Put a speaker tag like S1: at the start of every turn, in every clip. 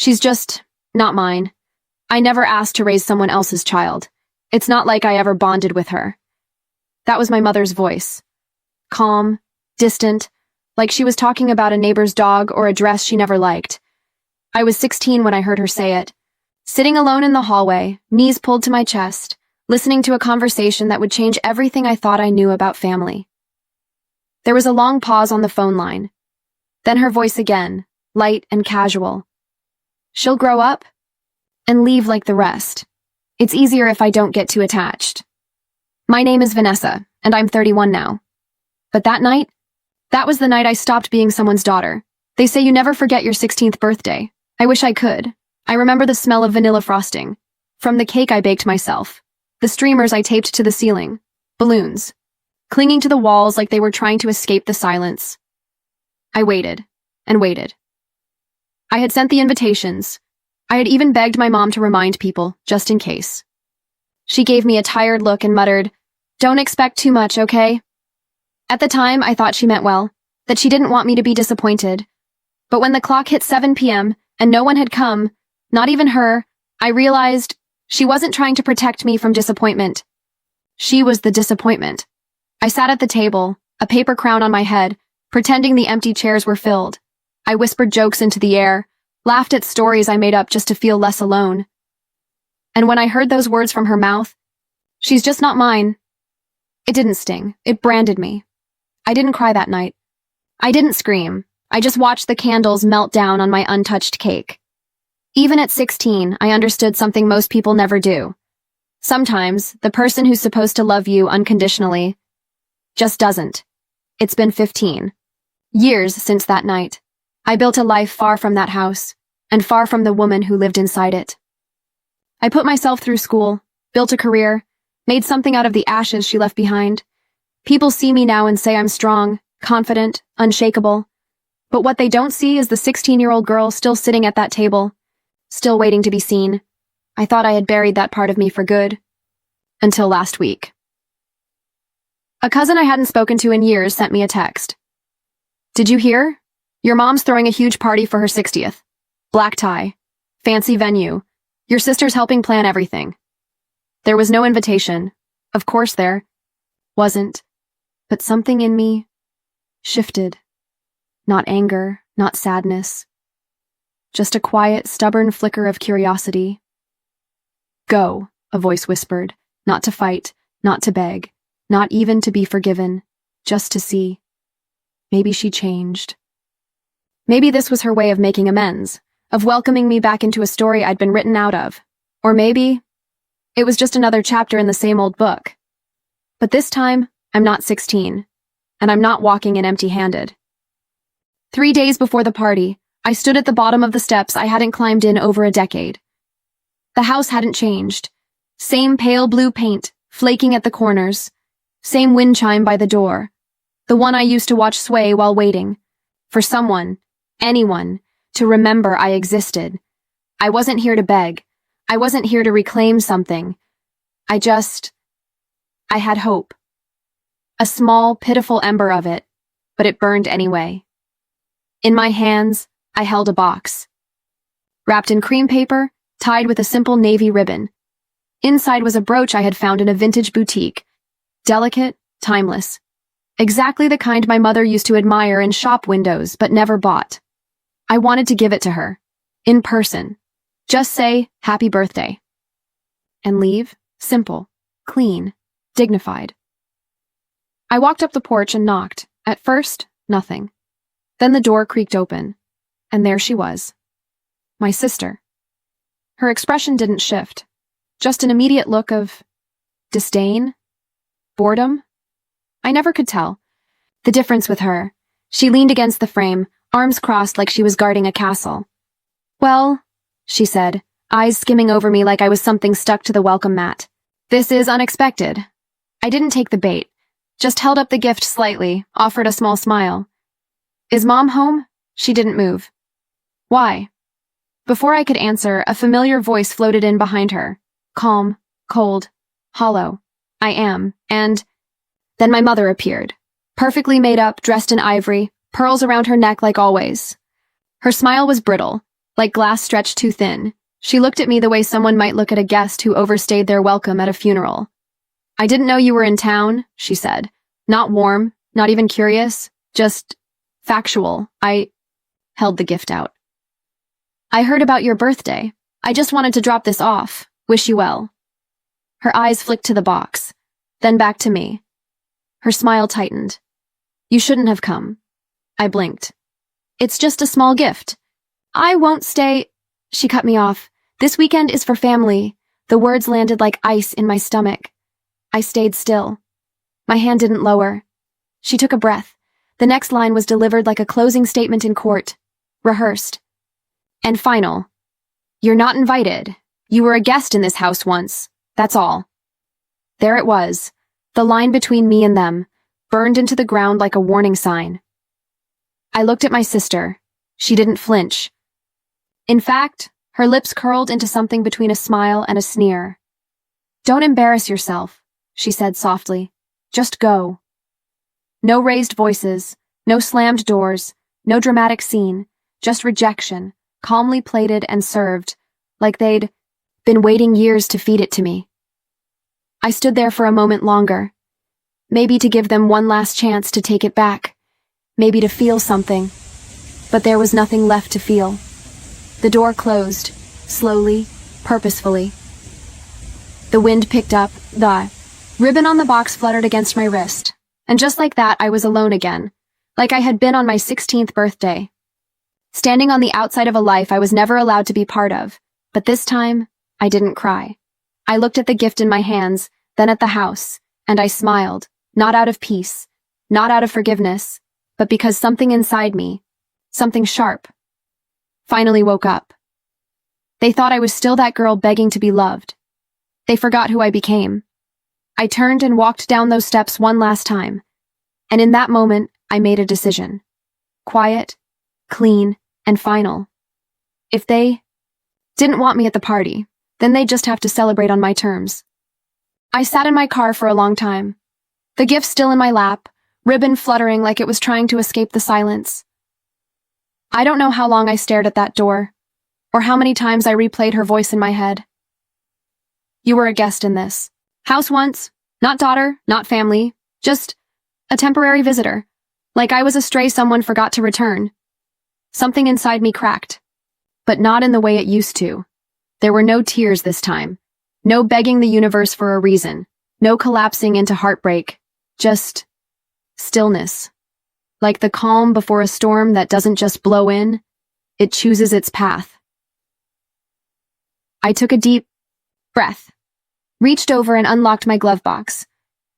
S1: She's just not mine. I never asked to raise someone else's child. It's not like I ever bonded with her. That was my mother's voice. Calm, distant, like she was talking about a neighbor's dog or a dress she never liked. I was 16 when I heard her say it. Sitting alone in the hallway, knees pulled to my chest, listening to a conversation that would change everything I thought I knew about family. There was a long pause on the phone line. Then her voice again, light and casual. She'll grow up and leave like the rest. It's easier if I don't get too attached. My name is Vanessa, and I'm 31 now. But that night, that was the night I stopped being someone's daughter. They say you never forget your 16th birthday. I wish I could. I remember the smell of vanilla frosting, from the cake I baked myself, the streamers I taped to the ceiling, balloons, clinging to the walls like they were trying to escape the silence. I waited, and waited. I had sent the invitations. I had even begged my mom to remind people, just in case. She gave me a tired look and muttered, "Don't expect too much, okay?" At the time, I thought she meant well, that she didn't want me to be disappointed. But when the clock hit 7 p.m. and no one had come, not even her, I realized she wasn't trying to protect me from disappointment. She was the disappointment. I sat at the table, a paper crown on my head, pretending the empty chairs were filled. I whispered jokes into the air, laughed at stories I made up just to feel less alone. And when I heard those words from her mouth, "She's just not mine," it didn't sting. It branded me. I didn't cry that night. I didn't scream. I just watched the candles melt down on my untouched cake. Even at 16, I understood something most people never do. Sometimes, the person who's supposed to love you unconditionally just doesn't. It's been 15 years since that night. I built a life far from that house, and far from the woman who lived inside it. I put myself through school, built a career, made something out of the ashes she left behind. People see me now and say I'm strong, confident, unshakable. But what they don't see is the 16-year-old girl still sitting at that table, still waiting to be seen. I thought I had buried that part of me for good. Until last week. A cousin I hadn't spoken to in years sent me a text. "Did you hear? Your mom's throwing a huge party for her 60th. Black tie. Fancy venue. Your sister's helping plan everything." There was no invitation. Of course there wasn't. But something in me shifted. Not anger, not sadness. Just a quiet, stubborn flicker of curiosity. "Go," a voice whispered, not to fight, not to beg, not even to be forgiven, just to see. Maybe she changed. Maybe this was her way of making amends, of welcoming me back into a story I'd been written out of. Or maybe it was just another chapter in the same old book. But this time, I'm not 16, and I'm not walking in empty-handed. 3 days before the party, I stood at the bottom of the steps I hadn't climbed in over a decade. The house hadn't changed. Same pale blue paint, flaking at the corners. Same wind chime by the door. The one I used to watch sway while waiting. For someone, anyone, to remember I existed. I wasn't here to beg. I wasn't here to reclaim something. I had hope. A small, pitiful ember of it, but it burned anyway. In my hands, I held a box. Wrapped in cream paper, tied with a simple navy ribbon. Inside was a brooch I had found in a vintage boutique. Delicate, timeless. Exactly the kind my mother used to admire in shop windows, but never bought. I wanted to give it to her. In person. Just say, "Happy birthday." And leave, simple, clean, dignified. I walked up the porch and knocked. At first, nothing. Then the door creaked open. And there she was. My sister. Her expression didn't shift. Just an immediate look of disdain? Boredom? I never could tell. The difference with her. She leaned against the frame, arms crossed like she was guarding a castle. "Well," she said, eyes skimming over me like I was something stuck to the welcome mat. "This is unexpected." I didn't take the bait. Just held up the gift slightly, offered a small smile. "Is Mom home?" She didn't move. "Why?" Before I could answer, a familiar voice floated in behind her. Calm, cold, hollow. "I am," and then my mother appeared. Perfectly made up, dressed in ivory, pearls around her neck like always. Her smile was brittle, like glass stretched too thin. She looked at me the way someone might look at a guest who overstayed their welcome at a funeral. "I didn't know you were in town," she said. Not warm, not even curious, just factual. I held the gift out. "I heard about your birthday. I just wanted to drop this off. Wish you well." Her eyes flicked to the box, then back to me. Her smile tightened. "You shouldn't have come." I blinked. "It's just a small gift." "I won't stay." She cut me off. "This weekend is for family." The words landed like ice in my stomach. I stayed still. My hand didn't lower. She took a breath. The next line was delivered like a closing statement in court. Rehearsed. "And final. You're not invited. You were a guest in this house once. That's all." There it was. The line between me and them, burned into the ground like a warning sign. I looked at my sister. She didn't flinch. In fact, her lips curled into something between a smile and a sneer. "Don't embarrass yourself," she said softly. "Just go." No raised voices, no slammed doors, no dramatic scene, just rejection, calmly plated and served, like they'd been waiting years to feed it to me. I stood there for a moment longer, maybe to give them one last chance to take it back, maybe to feel something, but there was nothing left to feel. The door closed, slowly, purposefully. The wind picked up, the ribbon on the box fluttered against my wrist, and just like that I was alone again, like I had been on my 16th birthday. Standing on the outside of a life I was never allowed to be part of, but this time, I didn't cry. I looked at the gift in my hands, then at the house, and I smiled, not out of peace, not out of forgiveness, but because something inside me, something sharp, finally woke up. They thought I was still that girl begging to be loved. They forgot who I became. I turned and walked down those steps one last time, and in that moment, I made a decision. Quiet, clean, and final. If they didn't want me at the party, then they'd just have to celebrate on my terms. I sat in my car for a long time, the gift still in my lap, ribbon fluttering like it was trying to escape the silence. I don't know how long I stared at that door, or how many times I replayed her voice in my head. "You were a guest in this house once, not daughter, not family, just a temporary visitor, like I was a stray someone forgot to return." Something inside me cracked, but not in the way it used to. There were no tears this time, no begging the universe for a reason, no collapsing into heartbreak, just stillness. Like the calm before a storm that doesn't just blow in, it chooses its path. I took a deep breath, reached over and unlocked my glove box.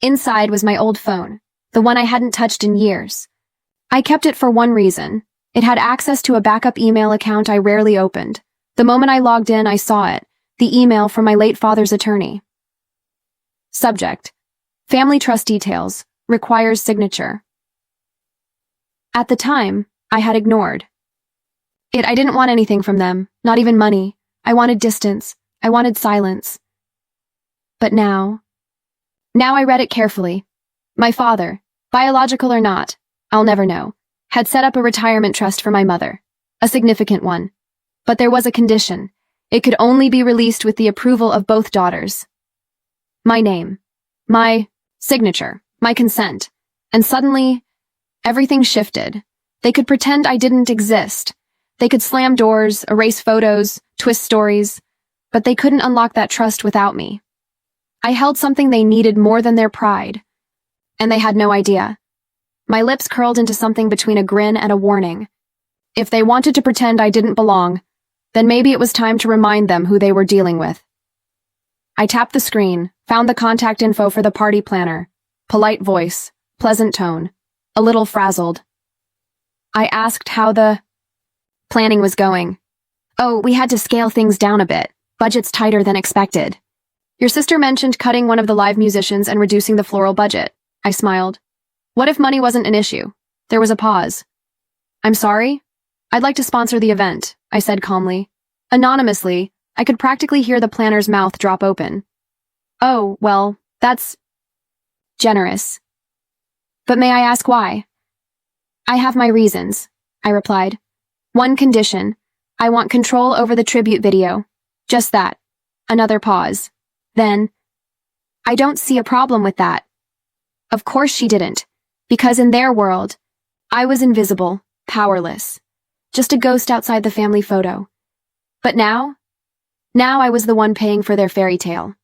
S1: Inside was my old phone, the one I hadn't touched in years. I kept it for one reason. It had access to a backup email account I rarely opened. The moment I logged in, I saw it, the email from my late father's attorney. Subject: Family trust details, requires signature. At the time, I had ignored it. I didn't want anything from them, not even money. I wanted distance. I wanted silence. But now I read it carefully. My father, biological or not, I'll never know, had set up a retirement trust for my mother, a significant one. But there was a condition. It could only be released with the approval of both daughters. My name, my signature, my consent, and suddenly, everything shifted. They could pretend I didn't exist. They could slam doors, erase photos, twist stories, but they couldn't unlock that trust without me. I held something they needed more than their pride, and they had no idea. My lips curled into something between a grin and a warning. If they wanted to pretend I didn't belong, then maybe it was time to remind them who they were dealing with. I tapped the screen, found the contact info for the party planner. Polite voice, pleasant tone, a little frazzled. I asked how the planning was going. "Oh, we had to scale things down a bit. Budget's tighter than expected. Your sister mentioned cutting one of the live musicians and reducing the floral budget." I smiled. "What if money wasn't an issue?" There was a pause. "I'm sorry? I'd like to sponsor the event," I said calmly. Anonymously, I could practically hear the planner's mouth drop open. "Oh, well, that's generous. But may I ask why?" "I have my reasons," I replied. "One condition. I want control over the tribute video. Just that. Another pause. Then, I don't see a problem with that. Of course she didn't, because in their world, I was invisible, powerless, just a ghost outside the family photo. But now I was the one paying for their fairy tale.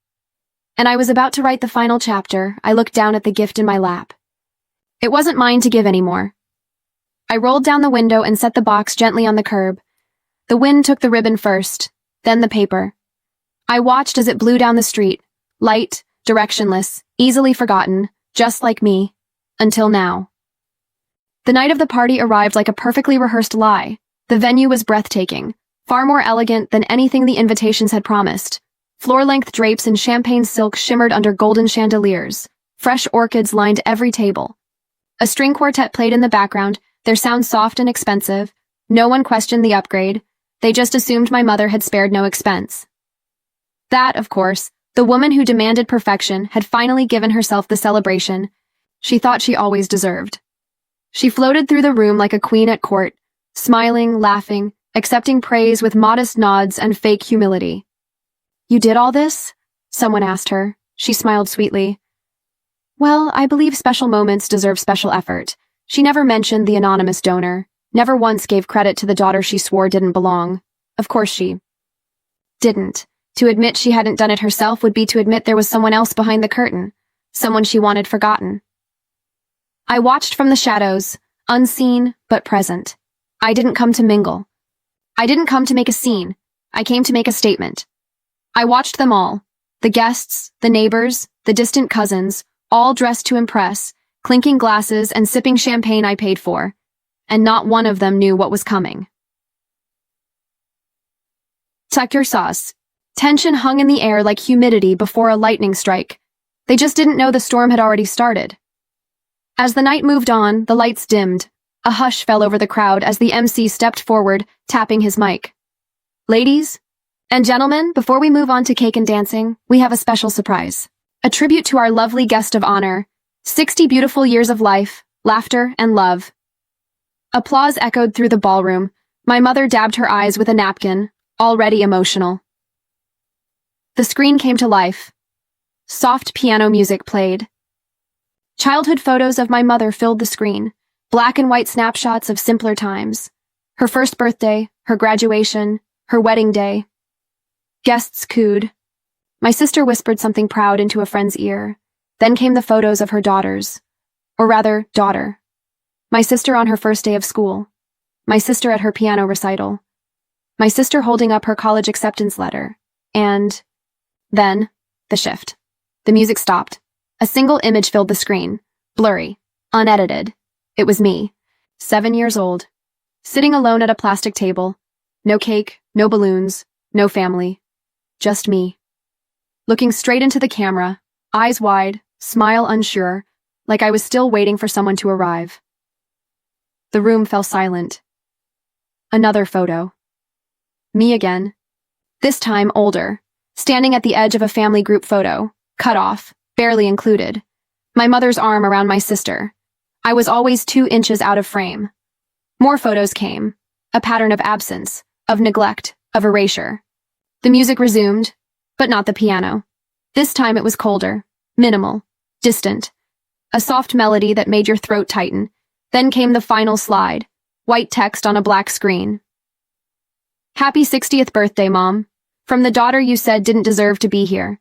S1: And I was about to write the final chapter. I looked down at the gift in my lap. It wasn't mine to give anymore. I rolled down the window and set the box gently on the curb. The wind took the ribbon first, then the paper. I watched as it blew down the street, light, directionless, easily forgotten, just like me, until now. The night of the party arrived like a perfectly rehearsed lie. The venue was breathtaking, far more elegant than anything the invitations had promised. Floor-length drapes in champagne silk shimmered under golden chandeliers. Fresh orchids lined every table. A string quartet played in the background, their sound soft and expensive. No one questioned the upgrade. They just assumed my mother had spared no expense. That, of course, the woman who demanded perfection had finally given herself the celebration she thought she always deserved. She floated through the room like a queen at court, smiling, laughing, accepting praise with modest nods and fake humility. "You did all this?" someone asked her. She smiled sweetly. "Well, I believe special moments deserve special effort." She never mentioned the anonymous donor, never once gave credit to the daughter she swore didn't belong. Of course she didn't. To admit she hadn't done it herself would be to admit there was someone else behind the curtain, someone she wanted forgotten. I watched from the shadows, unseen but present. I didn't come to mingle. I didn't come to make a scene. I came to make a statement. I watched them all, the guests, the neighbors, the distant cousins, all dressed to impress, clinking glasses and sipping champagne I paid for, and not one of them knew what was coming. Tuck your sauce. Tension hung in the air like humidity before a lightning strike. They just didn't know the storm had already started. As the night moved on, the lights dimmed. A hush fell over the crowd as the MC stepped forward, tapping his mic. "Ladies and gentlemen, before we move on to cake and dancing, we have a special surprise. A tribute to our lovely guest of honor. 60 beautiful years of life, laughter, and love." Applause echoed through the ballroom. My mother dabbed her eyes with a napkin, already emotional. The screen came to life. Soft piano music played. Childhood photos of my mother filled the screen, black and white snapshots of simpler times. Her first birthday, her graduation, her wedding day. Guests cooed. My sister whispered something proud into a friend's ear. Then came the photos of her daughters. Or rather, daughter. My sister on her first day of school. My sister at her piano recital. My sister holding up her college acceptance letter. And then, the shift. The music stopped. A single image filled the screen. Blurry. Unedited. It was me. 7 years old. Sitting alone at a plastic table. No cake, no balloons, no family. Just me. Looking straight into the camera, eyes wide, smile unsure, like I was still waiting for someone to arrive. The room fell silent. Another photo. Me again. This time older, standing at the edge of a family group photo, cut off, barely included. My mother's arm around my sister. I was always 2 inches out of frame. More photos came. A pattern of absence, of neglect, of erasure. The music resumed, but not the piano. This time it was colder, minimal, distant. A soft melody that made your throat tighten. Then came the final slide, white text on a black screen. "Happy 60th birthday, Mom. From the daughter you said didn't deserve to be here.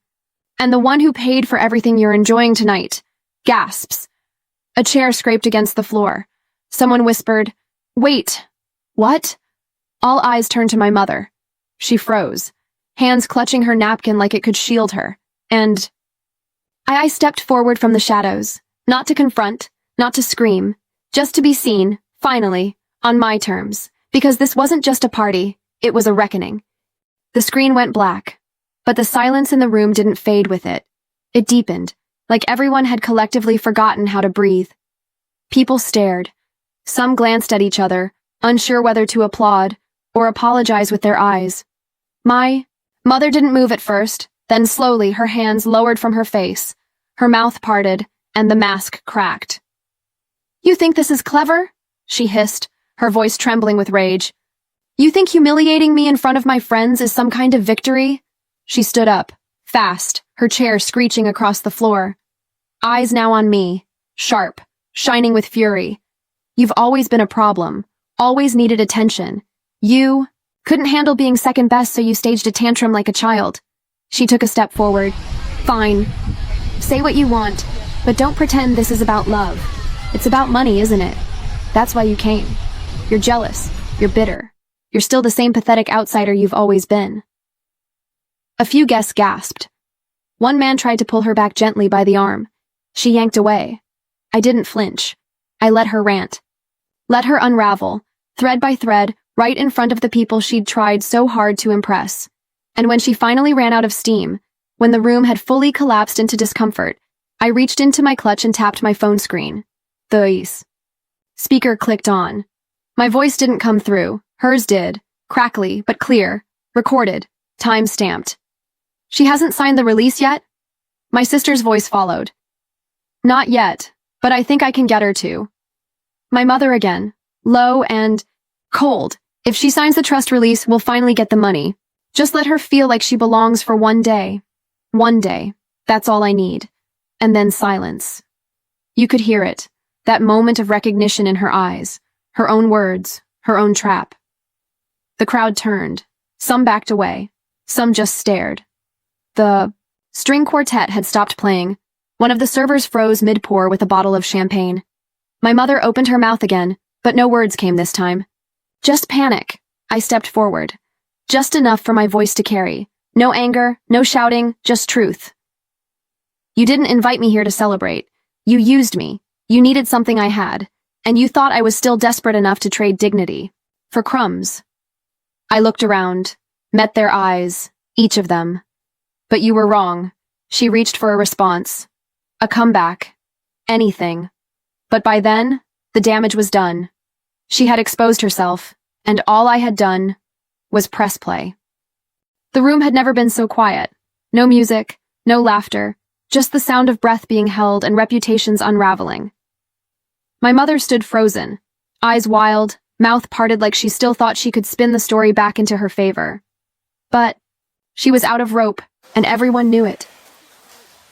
S1: And the one who paid for everything you're enjoying tonight." Gasps. A chair scraped against the floor. Someone whispered, "Wait, what?" All eyes turned to my mother. She froze, hands clutching her napkin like it could shield her. And I stepped forward from the shadows, not to confront, not to scream, just to be seen, finally, on my terms, because this wasn't just a party, it was a reckoning. The screen went black, but the silence in the room didn't fade with it. It deepened, like everyone had collectively forgotten how to breathe. People stared. Some glanced at each other, unsure whether to applaud or apologize with their eyes. My mother didn't move at first, then slowly her hands lowered from her face, her mouth parted, and the mask cracked. "You think this is clever?" she hissed, her voice trembling with rage. You think humiliating me in front of my friends is some kind of victory? She stood up, fast, her chair screeching across the floor. Eyes now on me, sharp, shining with fury. You've always been a problem, always needed attention. You couldn't handle being second best, so you staged a tantrum like a child. She took a step forward. Fine. Say what you want, but don't pretend this is about love. It's about money, isn't it? That's why you came. You're jealous. You're bitter. You're still the same pathetic outsider you've always been. A few guests gasped. One man tried to pull her back gently by the arm. She yanked away. I didn't flinch. I let her rant. Let her unravel, thread by thread, right in front of the people she'd tried so hard to impress. And when she finally ran out of steam, when the room had fully collapsed into discomfort, I reached into my clutch and tapped my phone screen. Thais. Speaker clicked on. My voice didn't come through. Hers did. Crackly, but clear. Recorded. Time-stamped. She hasn't signed the release yet? My sister's voice followed. Not yet, but I think I can get her to. My mother again. Low and cold. If she signs the trust release, we'll finally get the money. Just let her feel like she belongs for one day. One day. That's all I need. And then silence. You could hear it. That moment of recognition in her eyes. Her own words. Her own trap. The crowd turned. Some backed away. Some just stared. The string quartet had stopped playing. One of the servers froze mid-pour with a bottle of champagne. My mother opened her mouth again, but no words came this time. Just panic. I stepped forward. Just enough for my voice to carry. No anger, no shouting, just truth. You didn't invite me here to celebrate. You used me. You needed something I had. And you thought I was still desperate enough to trade dignity. For crumbs. I looked around, met their eyes, each of them. But you were wrong. She reached for a response. A comeback. Anything. But by then, the damage was done. She had exposed herself, and all I had done was press play. The room had never been so quiet. No music, no laughter, just the sound of breath being held and reputations unraveling. My mother stood frozen, eyes wild, mouth parted like she still thought she could spin the story back into her favor. But she was out of rope, and everyone knew it.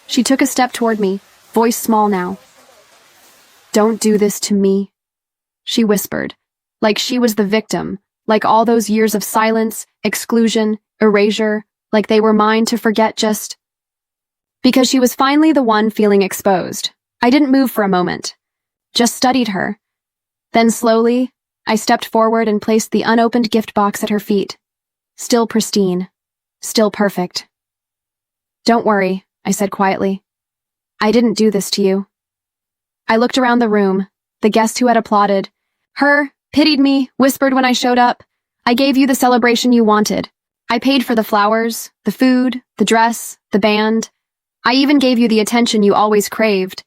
S1: She took a step toward me, voice small now. Don't do this to me, she whispered, like she was the victim, like all those years of silence, exclusion, erasure, like they were mine to forget just because she was finally the one feeling exposed. I didn't move for a moment, just studied her. Then slowly, I stepped forward and placed the unopened gift box at her feet. Still pristine. Still perfect. Don't worry, I said quietly. I didn't do this to you. I looked around the room. The guest who had applauded, her, pitied me, whispered when I showed up. I gave you the celebration you wanted. I paid for the flowers, the food, the dress, the band. I even gave you the attention you always craved.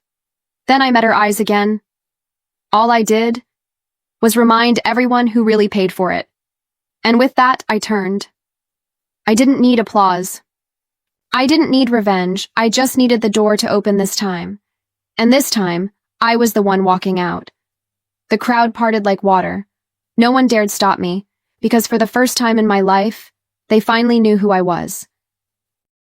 S1: Then I met her eyes again. All I did was remind everyone who really paid for it. And with that, I turned. I didn't need applause. I didn't need revenge. I just needed the door to open this time. And this time, I was the one walking out. The crowd parted like water. No one dared stop me, because for the first time in my life, they finally knew who I was.